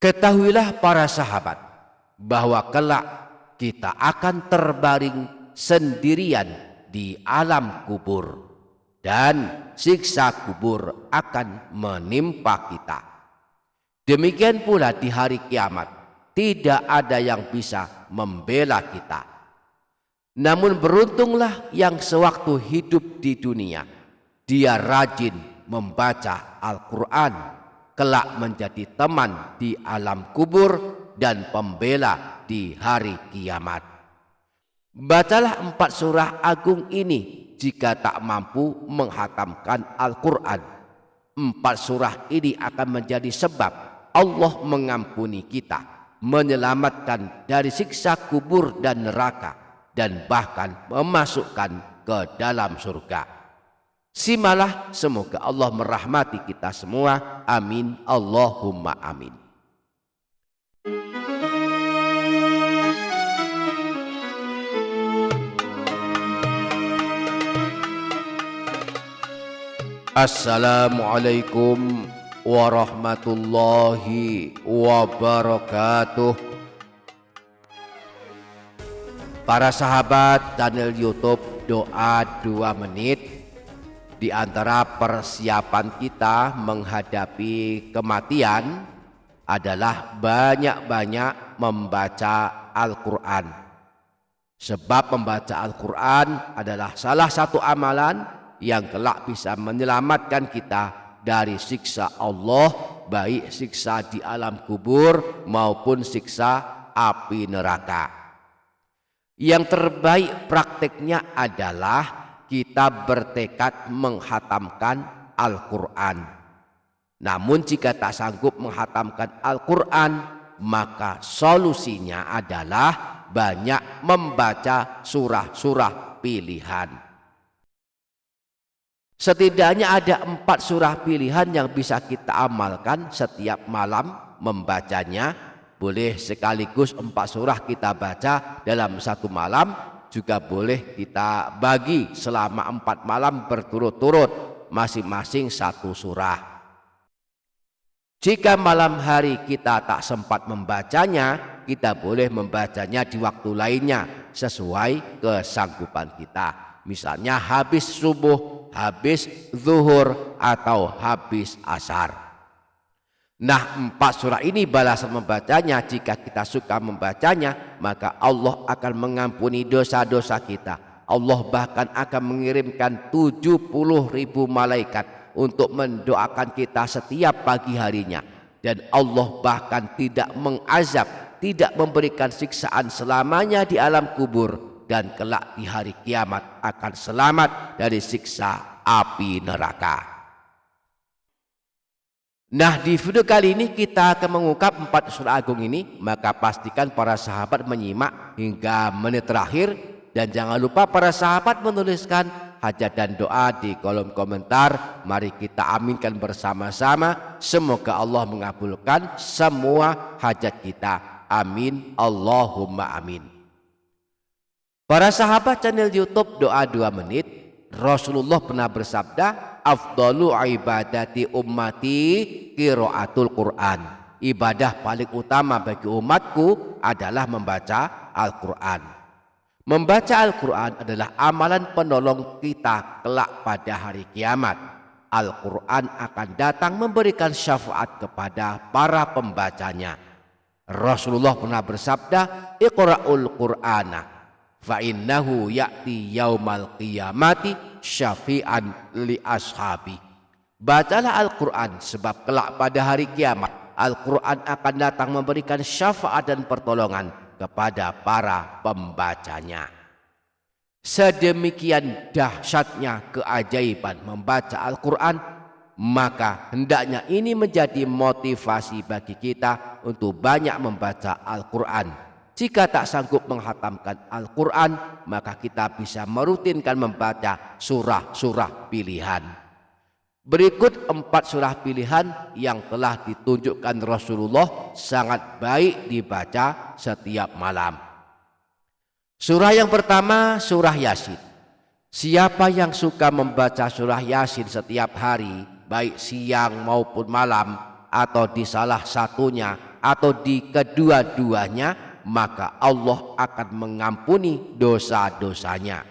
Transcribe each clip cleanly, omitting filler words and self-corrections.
Ketahuilah para sahabat bahwa kelak kita akan terbaring sendirian di alam kubur dan siksa kubur akan menimpa kita. Demikian pula di hari kiamat tidak ada yang bisa membela kita. Namun beruntunglah yang sewaktu hidup di dunia dia rajin membaca Al-Quran, kelak menjadi teman di alam kubur dan pembela di hari kiamat. Bacalah 4 surah agung ini jika tak mampu menghatamkan Al-Quran. 4 surah ini akan menjadi sebab Allah mengampuni kita, menyelamatkan dari siksa kubur dan neraka, dan bahkan memasukkan ke dalam surga. Simalah, semoga Allah merahmati kita semua. Amin Allahumma amin. Assalamualaikum warahmatullahi wabarakatuh. Para sahabat channel YouTube Doa 2 Menit, di antara persiapan kita menghadapi kematian adalah banyak-banyak membaca Al-Quran. Sebab membaca Al-Quran adalah salah satu amalan yang kelak bisa menyelamatkan kita dari siksa Allah, baik siksa di alam kubur maupun siksa api neraka. Yang terbaik prakteknya adalah kita bertekad menghatamkan Al-Quran. Namun jika tak sanggup menghatamkan Al-Quran, maka solusinya adalah banyak membaca surah-surah pilihan. Setidaknya ada 4 surah pilihan yang bisa kita amalkan setiap malam membacanya. Boleh sekaligus 4 surah kita baca dalam satu malam, juga boleh kita bagi selama 4 malam berturut-turut, masing-masing 1 surah. Jika malam hari kita tak sempat membacanya, kita boleh membacanya di waktu lainnya sesuai kesanggupan kita. Misalnya habis subuh, habis zuhur, atau habis asar. Nah, 4 surah ini balasan membacanya. Jika kita suka membacanya, maka Allah akan mengampuni dosa-dosa kita. Allah bahkan akan mengirimkan 70.000 malaikat untuk mendoakan kita setiap pagi harinya. Dan Allah bahkan tidak mengazab, tidak memberikan siksaan selamanya di alam kubur, dan kelak di hari kiamat akan selamat dari siksa api neraka. Nah, di video kali ini kita akan mengungkap 4 surah agung ini, maka pastikan para sahabat menyimak hingga menit terakhir, dan jangan lupa para sahabat menuliskan hajat dan doa di kolom komentar. Mari kita aminkan bersama-sama, semoga Allah mengabulkan semua hajat kita. Amin Allahumma amin. Para sahabat channel YouTube Doa 2 Menit, Rasulullah pernah bersabda, afdalu ibadati ummati qiraatul Quran. Ibadah paling utama bagi umatku adalah membaca Al-Quran. Membaca Al-Quran adalah amalan penolong kita kelak pada hari kiamat. Al-Quran akan datang memberikan syafaat kepada para pembacanya. Rasulullah pernah bersabda, iqra'ul Qur'ana fa innahu ya'ti yaumal qiyamati syafi'an li ashabi. Bacalah Al-Quran, sebab kelak pada hari kiamat Al-Quran akan datang memberikan syafaat dan pertolongan kepada para pembacanya. Sedemikian dahsyatnya keajaiban membaca Al-Quran, maka hendaknya ini menjadi motivasi bagi kita untuk banyak membaca Al-Quran. Jika tak sanggup menghatamkan Al-Quran, maka kita bisa merutinkan membaca surah-surah pilihan. Berikut 4 surah pilihan yang telah ditunjukkan Rasulullah sangat baik dibaca setiap malam. Surah yang pertama, surah Yasin. Siapa yang suka membaca surah Yasin setiap hari, baik siang maupun malam, atau di salah satunya atau di kedua-duanya, maka Allah akan mengampuni dosa-dosanya.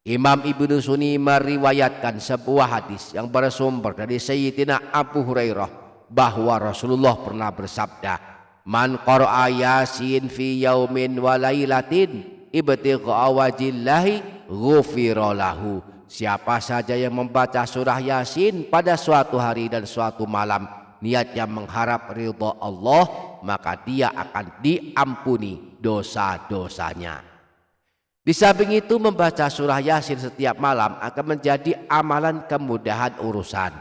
Imam Ibnu Sunni meriwayatkan sebuah hadis yang bersumber dari Sayyidina Abu Hurairah bahwa Rasulullah pernah bersabda, "Man qara'a Yasin fi yaumin wa lailatin ibtigha'a wajillahi ghufira lahu." Siapa saja yang membaca surah Yasin pada suatu hari dan suatu malam, niatnya mengharap ridha Allah, maka dia akan diampuni dosa-dosanya. Di samping itu, membaca surah Yasin setiap malam akan menjadi amalan kemudahan urusan.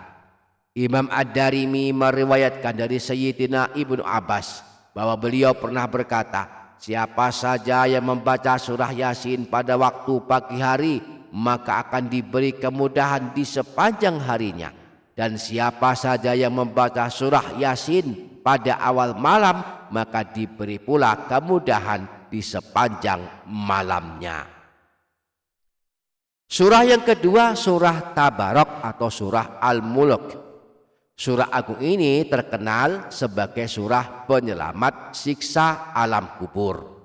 Imam Ad-Darimi meriwayatkan dari Sayyidina Ibnu Abbas bahwa beliau pernah berkata, siapa saja yang membaca surah Yasin pada waktu pagi hari, maka akan diberi kemudahan di sepanjang harinya. Dan siapa saja yang membaca surah Yasin pada awal malam, maka diberi pula kemudahan di sepanjang malamnya. Surah yang kedua, surah Tabarok atau surah Al-Mulk. Surah agung ini terkenal sebagai surah penyelamat siksa alam kubur.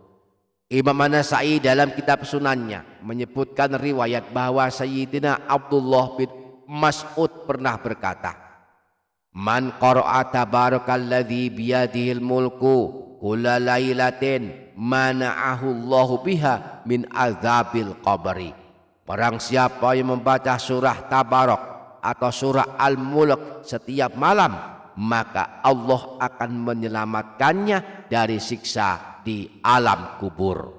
Imam An-Nasa'i dalam kitab Sunannya menyebutkan riwayat bahwa Sayyidina Abdullah bin Mas'ud pernah berkata, "Man qara'a tabarakalladzi biyadihil mulku kulla lailatin mana'ahu Allahu biha min azabil qabri." Barang siapa yang membaca surah Tabarok atau surah Al-Mulk setiap malam, maka Allah akan menyelamatkannya dari siksa di alam kubur.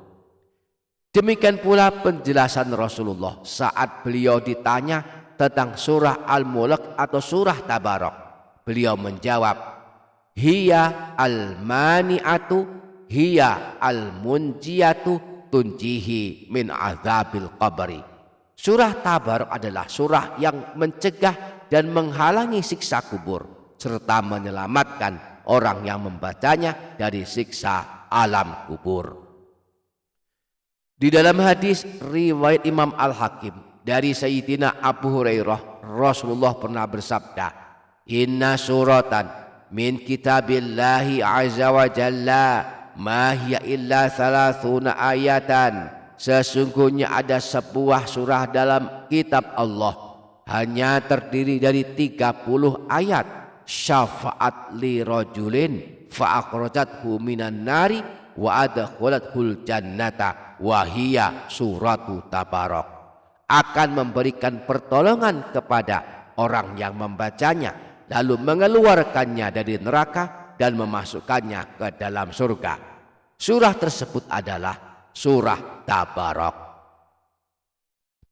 Demikian pula penjelasan Rasulullah saat beliau ditanya tentang surah Al-Mulk atau surah Tabarok. Beliau menjawab, "Hiya al-mani'atu, hiya al-munjiyatu tunjihi min azabil qabri." Surah Tabarok adalah surah yang mencegah dan menghalangi siksa kubur serta menyelamatkan orang yang membacanya dari siksa alam kubur. Di dalam hadis riwayat Imam Al-Hakim dari Sayyidina Abu Hurairah, Rasulullah pernah bersabda, "Inna suratan min kitabillahi azza wa jalla ma hiya illa thalathuna ayatan." Sesungguhnya ada sebuah surah dalam kitab Allah, hanya terdiri dari 30 ayat. Syafaat li rajulin fa akhrajathu minan nari wa adkhalathul jannata wa hiya suratu Tabarok. Akan memberikan pertolongan kepada orang yang membacanya, lalu mengeluarkannya dari neraka dan memasukkannya ke dalam surga. Surah tersebut adalah surah Tabarok.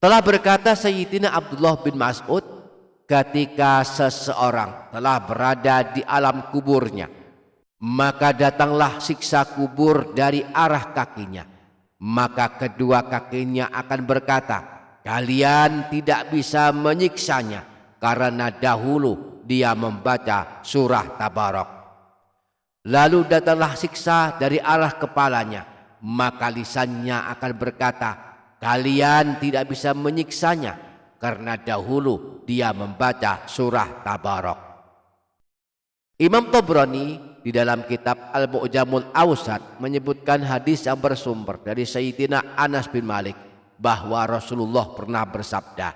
Telah berkata Sayyidina Abdullah bin Mas'ud, ketika seseorang telah berada di alam kuburnya, maka datanglah siksa kubur dari arah kakinya. Maka kedua kakinya akan berkata, "Kalian tidak bisa menyiksanya karena dahulu dia membaca surah Tabarok." Lalu datanglah siksa dari arah kepalanya, maka lisannya akan berkata, "Kalian tidak bisa menyiksanya karena dahulu dia membaca surah Tabarok." Imam Tabrani di dalam kitab Al-Mu'jamul Awsat menyebutkan hadis yang bersumber dari Sayyidina Anas bin Malik bahwa Rasulullah pernah bersabda,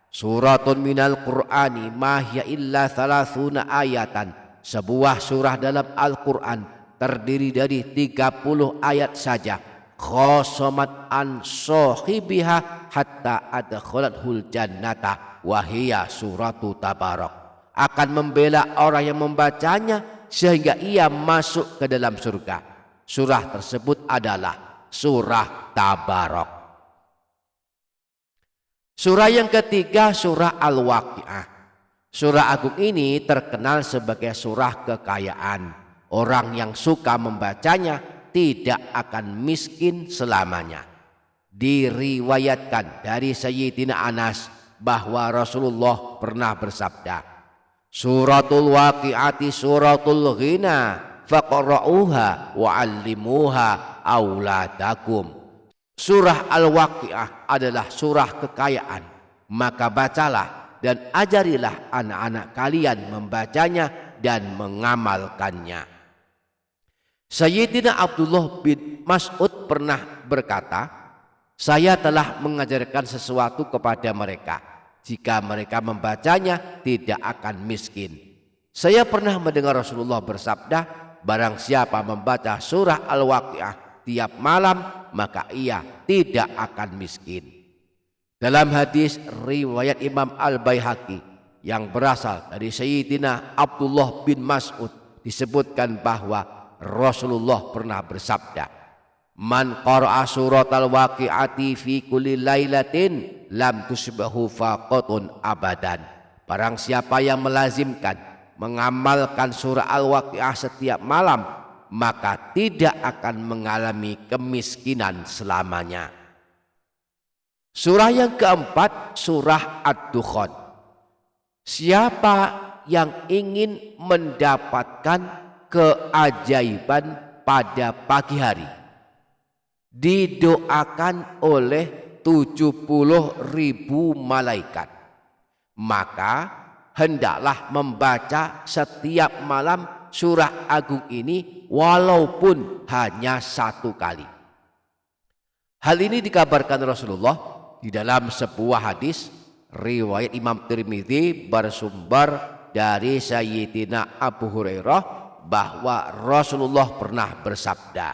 "Suratun minal Qur'ani ma hiya illa thalathuna ayatan." Sebuah surah dalam Al-Quran terdiri dari 30 ayat saja. Khosomat an sohibiha hatta adkhalathul jannata wa hiya suratu Tabarok. Akan membela orang yang membacanya sehingga ia masuk ke dalam surga. Surah tersebut adalah surah Tabarok. Surah yang ketiga, surah Al-Waqi'ah. Surah agung ini terkenal sebagai surah kekayaan. Orang yang suka membacanya tidak akan miskin selamanya. Diriwayatkan dari Sayyidina Anas bahwa Rasulullah pernah bersabda, "Suratul Waqi'ati suratul ghina faqra'uha wa'allimuha auladakum." Surah Al-Waqi'ah adalah surah kekayaan, maka bacalah dan ajarilah anak-anak kalian membacanya dan mengamalkannya. Sayyidina Abdullah bin Mas'ud pernah berkata, saya telah mengajarkan sesuatu kepada mereka. Jika mereka membacanya tidak akan miskin. Saya pernah mendengar Rasulullah bersabda, barang siapa membaca surah Al-Waqiah tiap malam, maka ia tidak akan miskin. Dalam hadis riwayat Imam Al-Baihaqi yang berasal dari Sayyidina Abdullah bin Mas'ud disebutkan bahwa Rasulullah pernah bersabda, man qara'a suratal waqi'ati fi kulli lailatin lam tusbahu faqatun abadan. Barang siapa yang melazimkan mengamalkan surah Al-Waqi'ah setiap malam, maka tidak akan mengalami kemiskinan selamanya. Surah yang keempat, surah Ad-Dukhan. Siapa yang ingin mendapatkan keajaiban pada pagi hari, didoakan oleh 70.000 malaikat, maka hendaklah membaca setiap malam surah agung ini walaupun hanya 1 kali. Hal ini dikabarkan Rasulullah di dalam sebuah hadis riwayat Imam Tirmidzi bersumber dari Sayyidina Abu Hurairah bahwa Rasulullah pernah bersabda,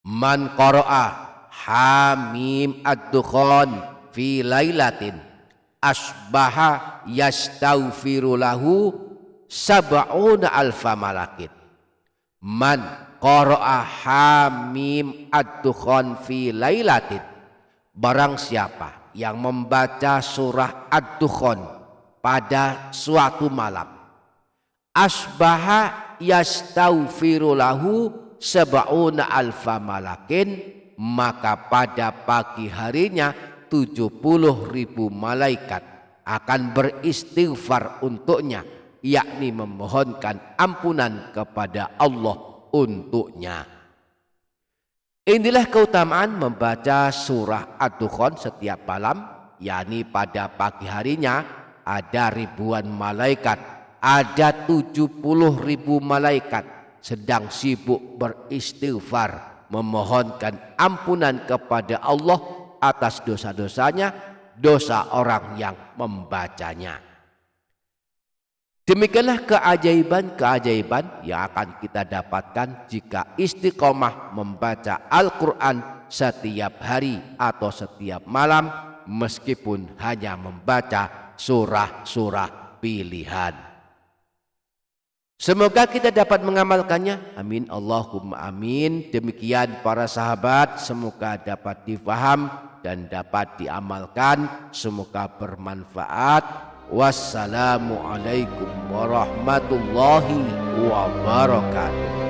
man qara'a hamim ad-dukhan fi lailatin asbaha yastaghfiru lahu sab'una alfa malakin. Man qara'a hamim ad-dukhan fi lailatin, barang siapa yang membaca surah Ad-Dukhan pada suatu malam, asbaha yastaghfiru lahu sab'una alfa malakin, maka pada pagi harinya 70.000 malaikat akan beristighfar untuknya, yakni memohonkan ampunan kepada Allah untuknya. Inilah keutamaan membaca surah Ad-Dukhan setiap malam, yakni pada pagi harinya ada ribuan malaikat, ada 70.000 malaikat sedang sibuk beristighfar, memohonkan ampunan kepada Allah atas dosa-dosanya, dosa orang yang membacanya. Demikianlah keajaiban-keajaiban yang akan kita dapatkan jika istiqomah membaca Al-Quran setiap hari atau setiap malam, meskipun hanya membaca surah-surah pilihan. Semoga kita dapat mengamalkannya. Amin Allahumma amin. Demikian para sahabat, semoga dapat difaham dan dapat diamalkan. Semoga bermanfaat. Wassalamualaikum warahmatullahi wabarakatuh.